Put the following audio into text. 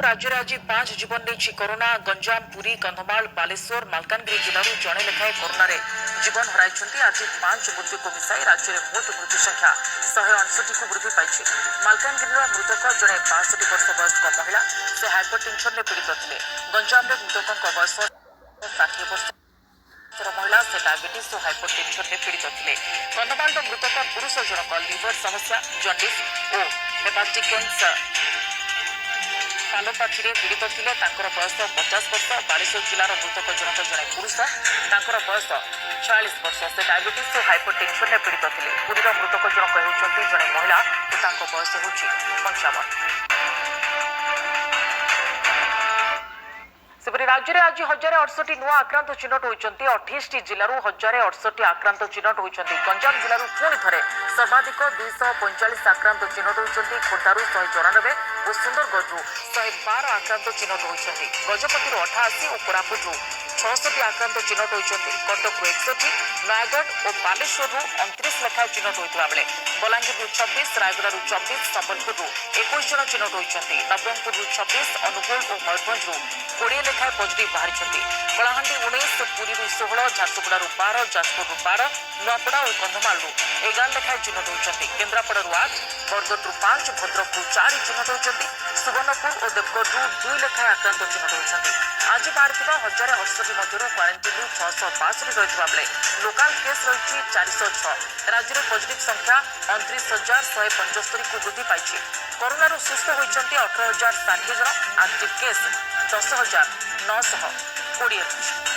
राज्य में आज 5 जीवन नहीं कोरोना। गंजाम, पुरी, कंधमाल, बालेश्वर, मालकानगिरी जिलूर जड़े लेखाएं कोरोना जीवन हराई। आज 5 मृत्यु को मिसाई राज्य में मोट मृत्यु संख्या 168 को वृद्धि पाई। मालकानगिरी मृतक जड़े 62 वर्ष वयस्क महिला, से हाइपरटेंशन में पीड़ित थे। गंजाम मृतकों वयस 60 वर्ष महिला, से डायबिटीज और हाइपरटेंशन में पीड़ित थे। कंधमाल मृतक पुरुष जनक लिवर समस्या, जंडिस और हेपाटिक पालोपाथी पीड़ित थे। बयस 50 वर्ष। बालेश्वर जिलार मृतक जनक जड़े पुरुष, बयस 46 वर्ष, से डायबिटीज और हाइपरटेंशन में पीड़ित थे। पुरीर मृतक जनक होती जड़े महिला और बयस हो 55। सेपरि राज्य में आज 1068 नुआ आक्रांत चिन्हट होती। 28 जिलूर 1068 आक्रांत चिन्हट होती। गंजाम जिलूर पुणी थे सर्वाधिक 245 आक्रांत चिन्हट होती। खोर्धारू 194 और सुंदरगढ़ 112 आक्रांत चिन्हट होती। गजपति 88 और कोरापुट 66 आक्रांत चिन्हट होती। कटक 61, नयगढ़ और बालेश्वर 29 लेखाएं चिन्हट होता बेले बलांगीर 26, रायगड़ा 24, संबलपुर 21 जन चिन्हट होती। नवरंगपुर 26, अनुगुल और मयूरभंज 20 लेखाएं पॉजिटिव बाहरी। कलाहांडी 19, पुरी 16, झारसुगुड़ा 12, जाजपुर 12, नुआपड़ा और कंधमाल 11 लेखाएं चिन्हट होती। केन्द्रापड़ा 8, बरगढ़ 5, भद्रक 4 चिन्हट होती। सुवर्णपुर और देवगढ़ 2 लेखाएं आक्रांत चिन्हट होती। आज बाहर 1068 मध्य क्वारंटाइन 662 रही बेले लोकाल केस रही 406। राज्य में पॉजिटिव संख्या 29,175 को वृद्धि पाई। कोरोना सुस्थ होती 18,060 जन। एक्टिव केस 10,920 रही।